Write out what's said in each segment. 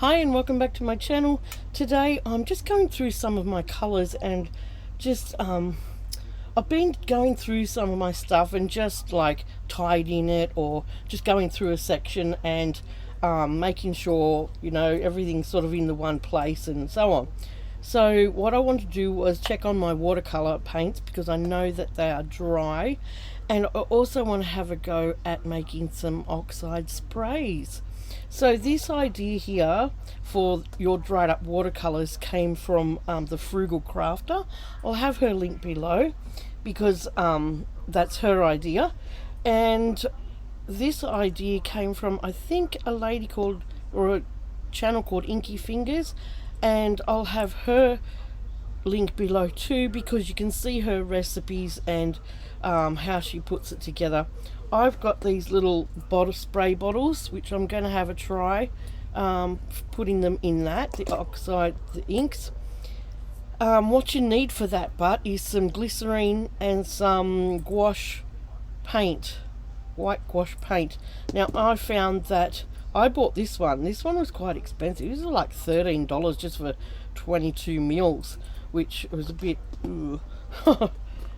Hi and welcome back to my channel. Today I'm just going through some of my colors and just I've been going through some of my stuff and just like tidying it, or just going through a section and making sure, you know, everything's sort of in the one place and so on. So what I wanted to do was check on my watercolor paints because I know that they are dry, and I also want to have a go at making some oxide sprays. So this idea here for your dried up watercolors came from the Frugal crafter. I'll have her link below because that's her idea, and this idea came from, I think, a lady called, or a channel called Inky, and I'll have her link below too because you can see her recipes and how she puts it together. I've got these little spray bottles which I'm going to have a try putting them in the inks. What you need for that is some glycerine and some gouache paint, white gouache paint. Now I found that I bought this one was quite expensive. This was like $13 just for 22 mils, which was a bit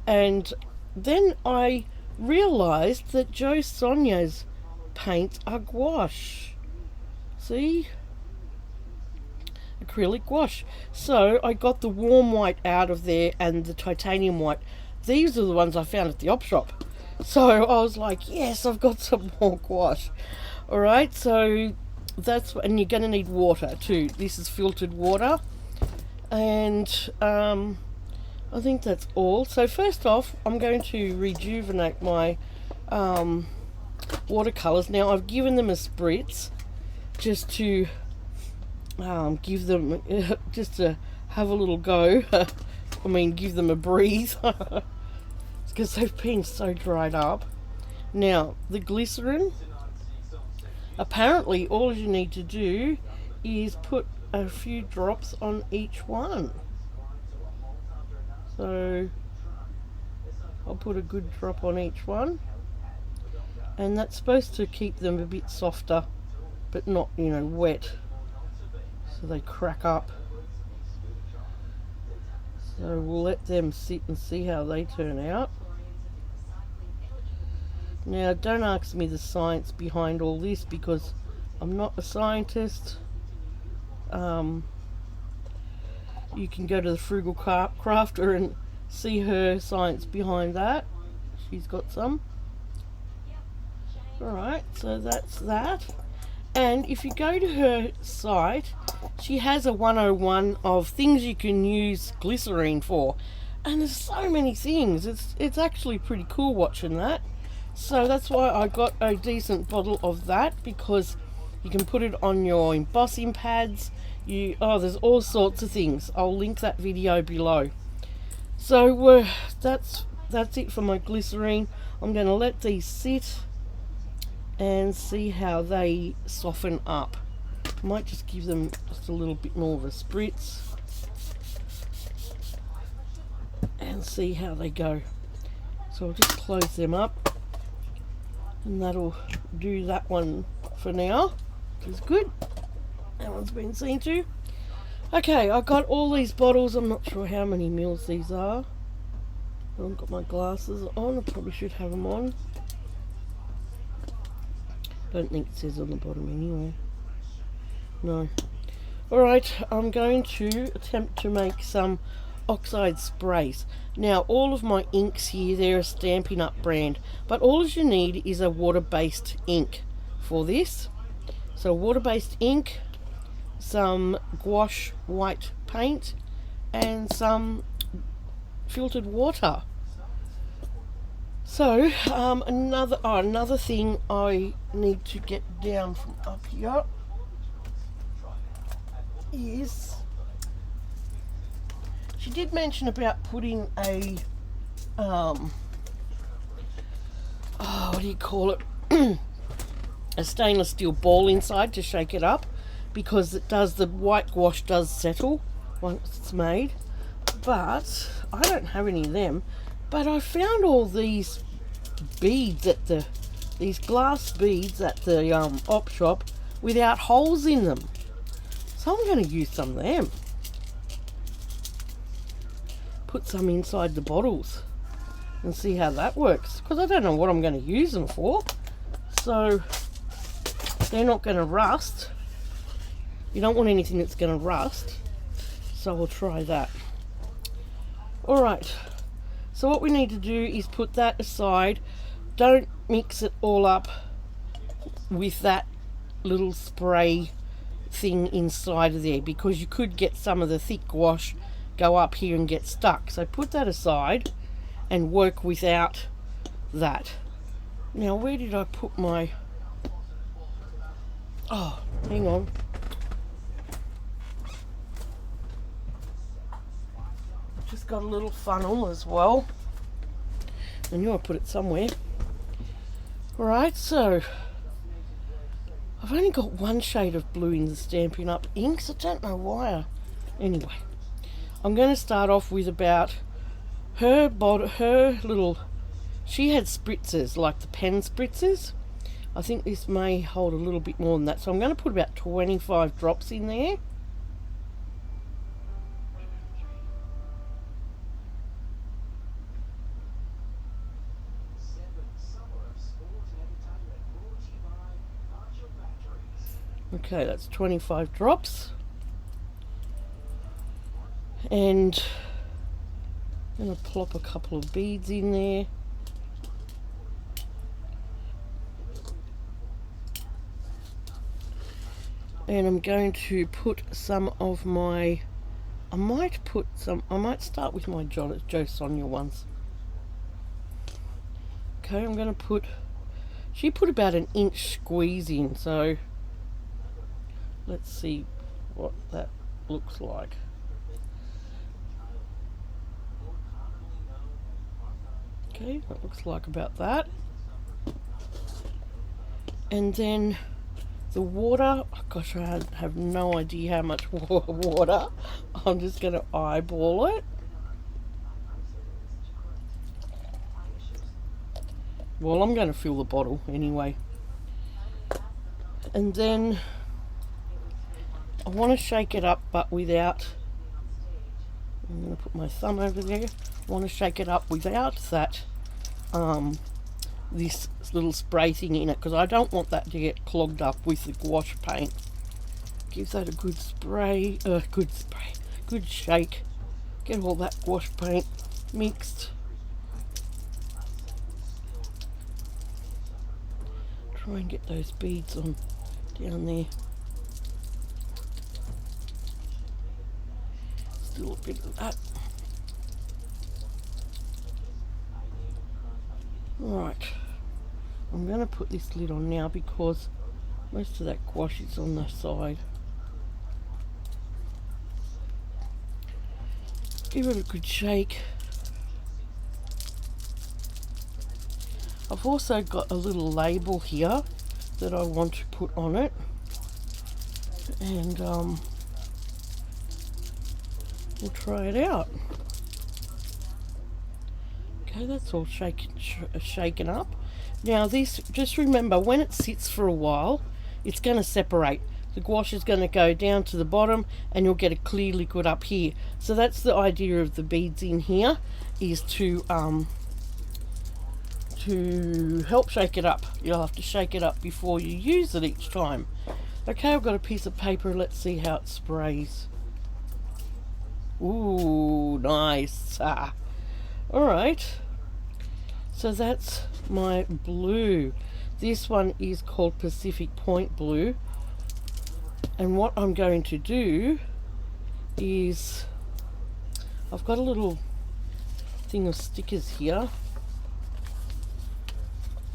and then I realized that Joe Sonia's paints are gouache. See? Acrylic gouache. So I got the warm white out of there and the titanium white. These are the ones I found at the op shop. So I was like, yes, I've got some more gouache. Alright, so that's, and you're going to need water too. This is filtered water. And I think that's all. So first off, I'm going to rejuvenate my watercolors. Now I've given them a spritz just to give them, just to have a little go. I mean, give them a breathe because they've been so dried up. Now the glycerin, apparently all you need to do is put a few drops on each one. So I'll put a good drop on each one, and that's supposed to keep them a bit softer but not, you know, wet, so they crack up. So we'll let them sit and see how they turn out. Now don't ask me the science behind all this because I'm not a scientist. You can go to the Frugal crafter and see her science behind that. She's got some. Alright, so that's that. And if you go to her site, she has a 101 of things you can use glycerine for. And there's so many things. It's actually pretty cool watching that. So that's why I got a decent bottle of that, because you can put it on your embossing pads. There's all sorts of things. I'll link that video below. So that's it for my glycerine. I'm going to let these sit and see how they soften up. I might just give them just a little bit more of a spritz and see how they go. So I'll just close them up, and that'll do that one for now, which is good. That one's been seen to. Okay, I've got all these bottles. I'm not sure how many mils these are. I haven't got my glasses on. I probably should have them on. Don't think it says on the bottom anyway. No. Alright, I'm going to attempt to make some Oxide Sprays. Now, all of my inks here, they're a Stampin' Up brand, but all you need is a water-based ink for this. So water-based ink, some gouache white paint, and some filtered water. So another thing I need to get down from up here is, she did mention about putting a what do you call it, a stainless steel ball inside to shake it up, because it does, the white gouache does settle once it's made. But I don't have any of them. But I found all these beads at these glass beads at the op shop without holes in them. So I'm going to use some of them. Put some inside the bottles and see how that works, because I don't know what I'm going to use them for, so they're not going to rust. You don't want anything that's going to rust, so we'll try that. Alright, so what we need to do is put that aside. Don't mix it all up with that little spray thing inside of there, because you could get some of the thick gouache go up here and get stuck. So put that aside and work without that. Now, where did I put my... Oh, hang on. Just got a little funnel as well. I knew I put it somewhere. Alright, so I've only got one shade of blue in the Stampin' Up! Inks. I don't know why. Anyway, I'm going to start off with about her little... She had spritzers, like the pen spritzers. I think this may hold a little bit more than that. So I'm going to put about 25 drops in there. Okay, that's 25 drops. And I'm going to plop a couple of beads in there. And I'm going to put some of my... I might start with my Jo Sonia ones. Okay, I'm going to put... She put about an inch squeeze in, so... Let's see what that looks like. Okay, that looks like about that. And then the water, oh gosh, I have no idea how much water. I'm just going to eyeball it. Well, I'm going to fill the bottle anyway. And then I want to shake it up, but without... I'm going to put my thumb over there. I want to shake it up without that this little spray thing in it, because I don't want that to get clogged up with the gouache paint. Give that a good good shake. Get all that gouache paint mixed. Try and get those beads on down there. Still a bit of that. Right, I'm going to put this lid on now because most of that gouache is on the side. Give it a good shake. I've also got a little label here that I want to put on it, and we'll try it out. Okay, that's all shaken up. Now this, just remember, when it sits for a while, it's going to separate. The gouache is going to go down to the bottom and you'll get a clear liquid up here. So that's the idea of the beads in here, is to help shake it up. You'll have to shake it up before you use it each time. Okay, I've got a piece of paper. Let's see how it sprays. Ooh, nice. Alright, so that's my blue. This one is called Pacific Point Blue. And what I'm going to do is, I've got a little thing of stickers here.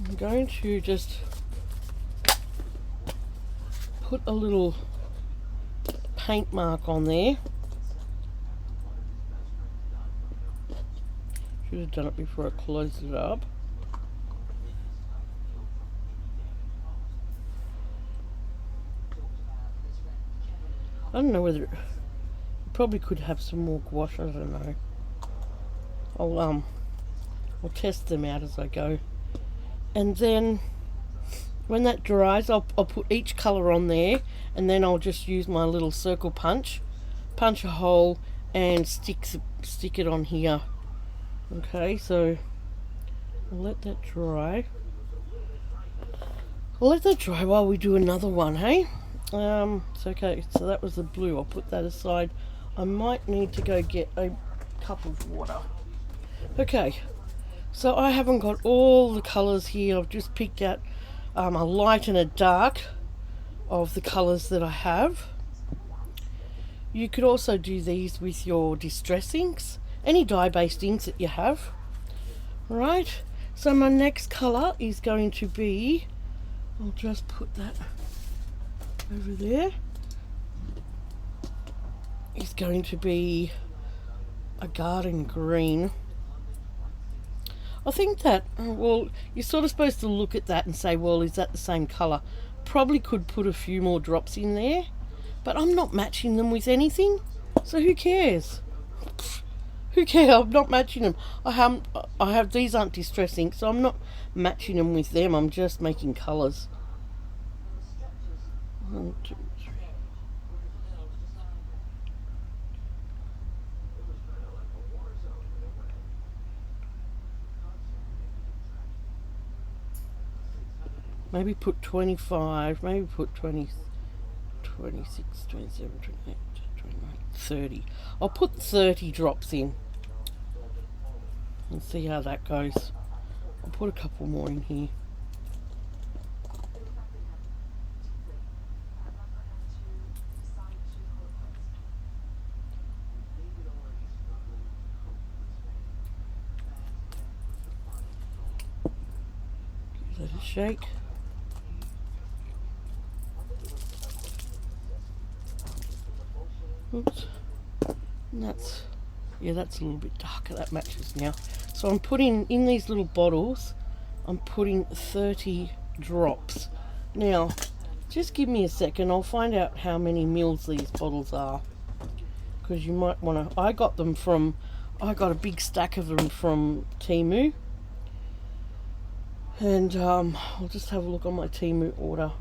I'm going to just put a little paint mark on there. Should have done it before I closed it up. I don't know whether it probably could have some more gouache. I don't know. I'll test them out as I go. And then When that dries, I'll put each colour on there, and then I'll just use my little circle punch a hole and stick it on here. Okay, so I'll let that dry. I'll let that dry while we do another one, hey? It's okay, so that was the blue. I'll put that aside. I might need to go get a cup of water. Okay, so I haven't got all the colours here. I've just picked out a light and a dark of the colours that I have. You could also do these with your distress inks, any dye-based inks that you have. Right, so my next colour is going to be, I'll just put that over there, is going to be a garden green. I think that, well, you're sort of supposed to look at that and say, well, is that the same colour? Probably could put a few more drops in there, but I'm not matching them with anything, so who cares? Who cares? I'm not matching them. I have these aren't distress ink, so I'm not matching them with them. I'm just making colours. 1, 2, 3. Maybe put 25, maybe put 20, 26, 27, 28, 29, 30. I'll put 30 drops in and see how that goes. I'll put a couple more in here. Give that a shake. Oops. And that's a little bit darker. That matches now. So I'm putting in these little bottles, I'm putting 30 drops. Now, just give me a second. I'll find out how many mils these bottles are, because you might want to. I got a big stack of them from Temu, and I'll just have a look on my Temu order,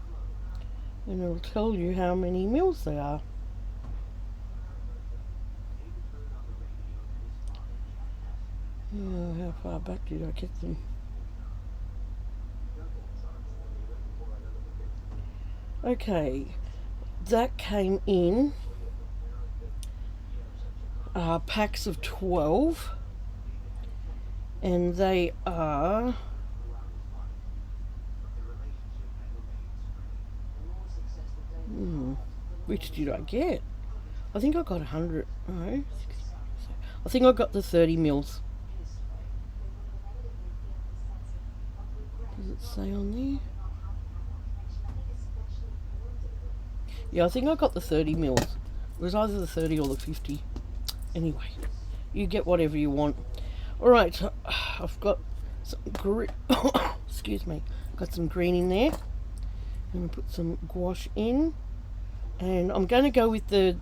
and it'll tell you how many mils they are. Oh, how far back did I get them? Okay, that came in packs of 12, and they are which did I get? I think I got 100. No, I think I got the 30 mils. Does it say on there? Yeah, I think I got the 30 mils. It was either the 30 or the 50. Anyway, you get whatever you want. Alright, I've got some green. Excuse me. Got some green in there. I'm going to put some gouache in. And I'm going to go with the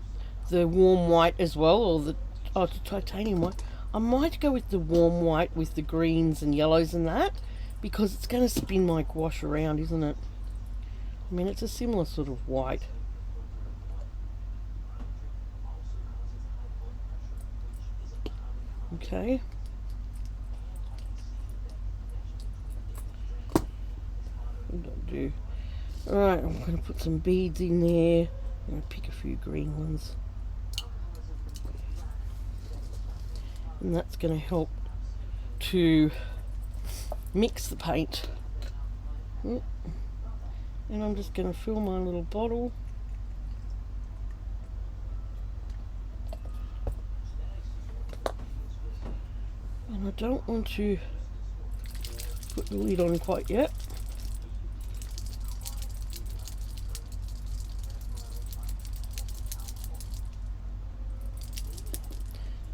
warm white as well, or the titanium white. I might go with the warm white with the greens and yellows and that, because it's going to spin my gouache around, isn't it? I mean, it's a similar sort of white. Okay. What do I do? Alright, I'm going to put some beads in there. I'm going to pick a few green ones. And that's going to help to mix the paint. And I'm just going to fill my little bottle. And I don't want to put the lid on quite yet.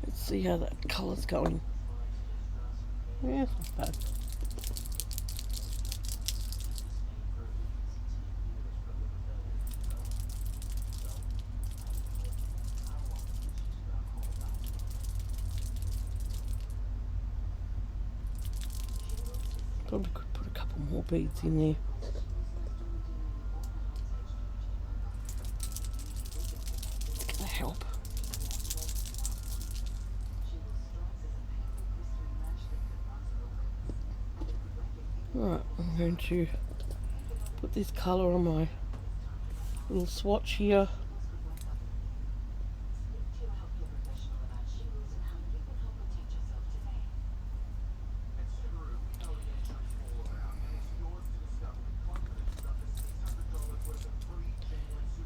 Let's see how that colour's going. Yeah, it's not bad. Probably could put a couple more beads in there. help. Alright, I'm going to put this colour on my little swatch here.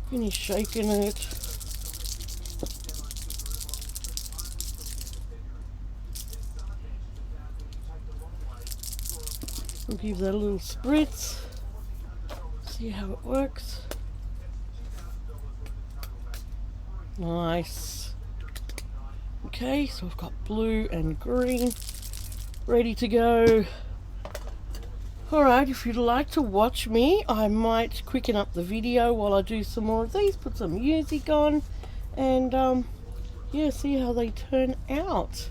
Finish shaking it. We'll give that a little spritz. See how it works. Nice. Okay, so I've got blue and green ready to go. Alright, if you'd like to watch me, I might quicken up the video while I do some more of these, put some music on, and yeah, see how they turn out.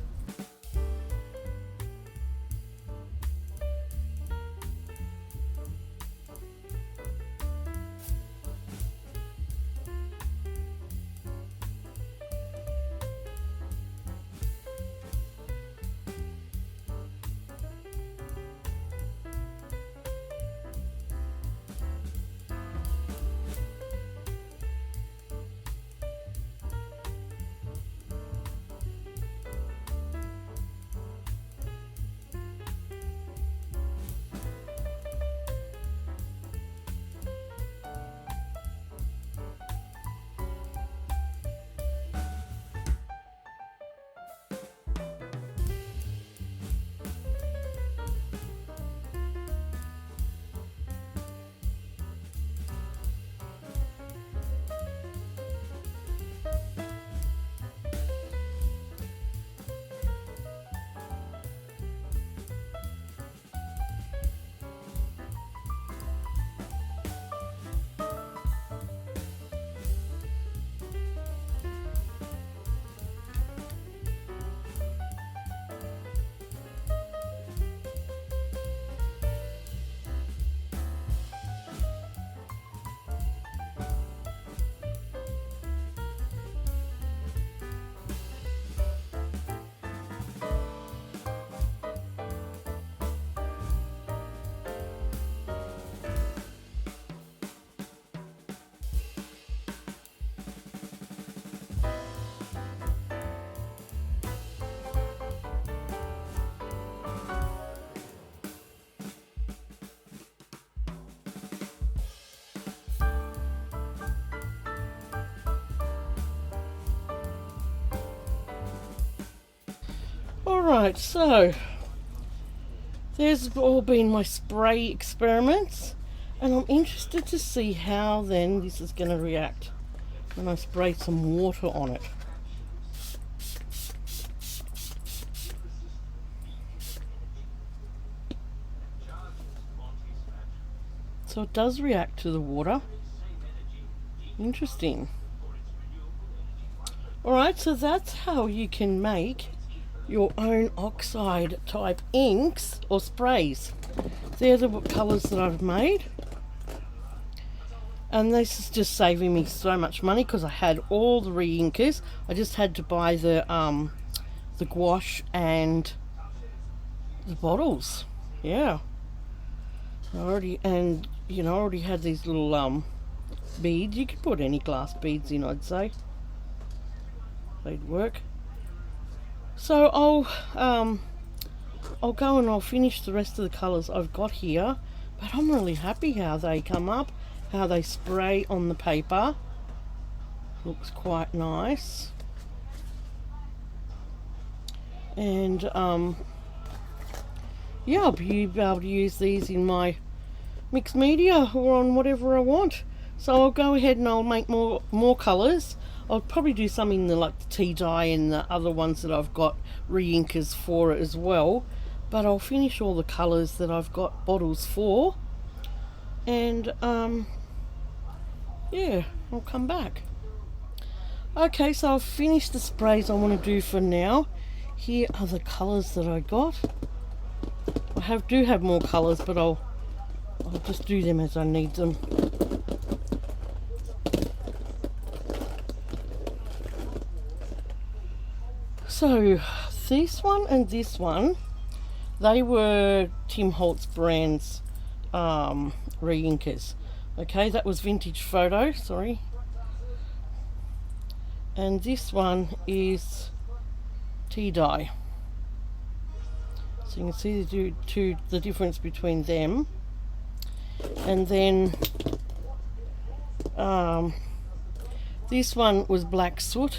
Alright, so there's all been my spray experiments, and I'm interested to see how then this is going to react when I spray some water on it. So it does react to the water. Interesting. Alright, so that's how you can make your own oxide type inks or sprays. They're the colours that I've made, and this is just saving me so much money because I had all the re-inkers. I just had to buy the gouache and the bottles. Yeah, I already had these little beads. You could put any glass beads in, I'd say. They'd work. So I'll go and I'll finish the rest of the colours I've got here, but I'm really happy how they come up, how they spray on the paper. Looks quite nice. And yeah, I'll be able to use these in my mixed media or on whatever I want. So I'll go ahead and I'll make more colours. I'll probably do some in the like the tea dye and the other ones that I've got re-inkers for it as well. But I'll finish all the colours that I've got bottles for, and yeah, I'll come back. Okay, so I've finished the sprays I want to do for now. Here are the colours that I got. I do have more colours, but I'll just do them as I need them. So this one and this one, they were Tim Holtz brand's re-inkers. Okay, that was Vintage Photo, sorry. And this one is Tea-Dye. So you can see the difference between them. And then this one was Black Soot.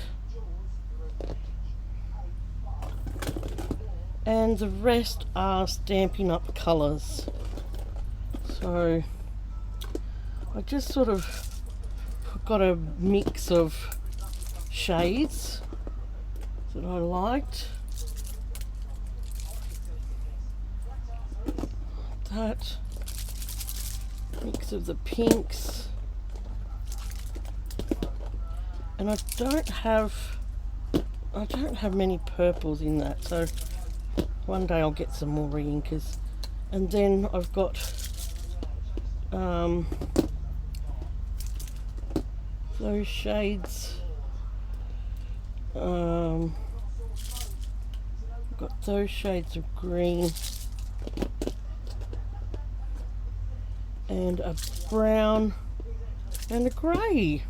And the rest are Stampin' Up colours. So I just sort of got a mix of shades that I liked. That mix of the pinks, and I don't have many purples in that, so one day I'll get some more re-inkers. And then I've got those shades. I've got those shades of green and a brown and a grey.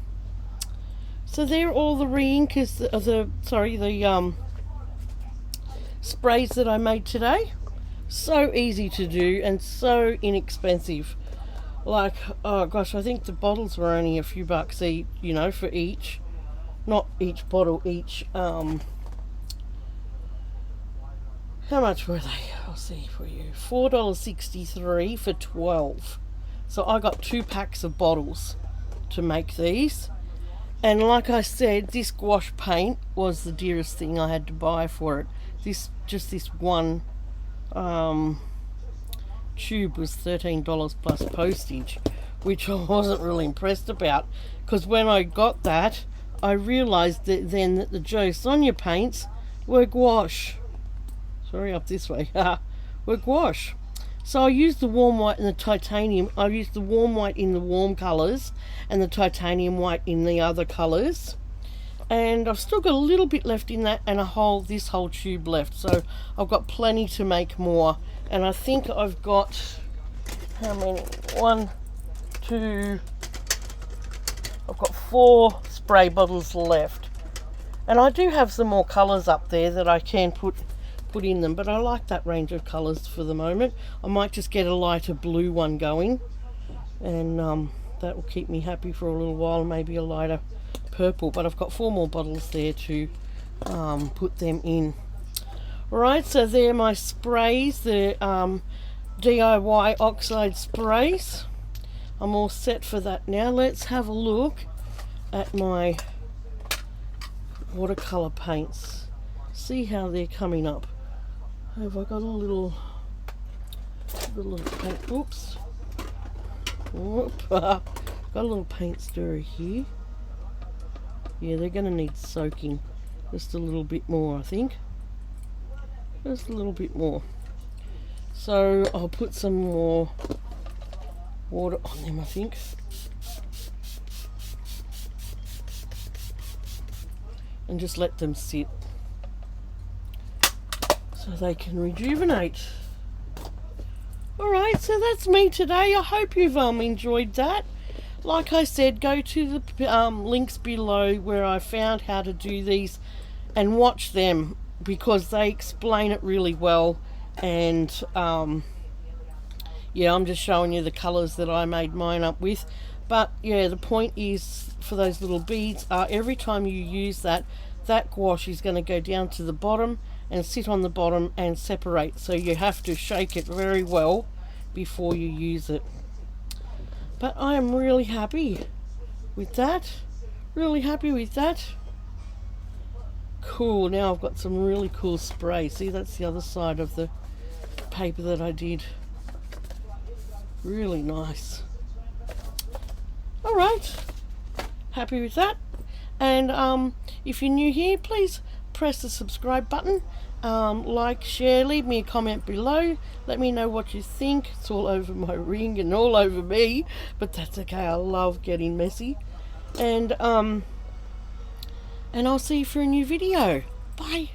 So they're all the re-inkers, the sprays that I made today. So easy to do and so inexpensive. Like, oh gosh, I think the bottles were only a few bucks each, you know, for each. Not each bottle, each, how much were they? I'll see for you. $4.63 for 12. So I got 2 packs of bottles to make these. And like I said, this gouache paint was the dearest thing I had to buy for it. Just this one tube was $13 plus postage, which I wasn't really impressed about, because when I got that, I realised that then that the Jo Sonja paints were gouache. Sorry, up this way. Were gouache. So I used the warm white and the titanium. I used the warm white in the warm colours and the titanium white in the other colours. And I've still got a little bit left in that, and this whole tube left. So I've got plenty to make more. And I think I've got, how many? 1, 2, I've got 4 spray bottles left. And I do have some more colours up there that I can put in them, but I like that range of colours for the moment. I might just get a lighter blue one going, and that will keep me happy for a little while. Maybe a lighter purple, but I've got 4 more bottles there to put them in. Alright, so they're my sprays, the DIY Oxide Sprays. I'm all set for that now. Let's have a look at my watercolour paints. See how they're coming up. Have I got a little paint? Oops. Got a little paint stirrer here. Yeah, they're going to need soaking just a little bit more, I think. Just a little bit more. So I'll put some more water on them, I think. And just let them sit so they can rejuvenate. Alright, so that's me today. I hope you've enjoyed that. Like I said, go to the links below where I found how to do these and watch them, because they explain it really well. And yeah, I'm just showing you the colours that I made mine up with. But yeah, the point is, for those little beads, every time you use that gouache is going to go down to the bottom and sit on the bottom and separate. So you have to shake it very well before you use it. But I am really happy with that. Really happy with that. Cool. Now I've got some really cool spray. See, that's the other side of the paper that I did. Really nice. Alright. Happy with that. And if you're new here, please press the subscribe button. Like, share, leave me a comment below. Let me know what you think. It's all over my ring and all over me, but that's okay. I love getting messy. And I'll see you for a new video. Bye.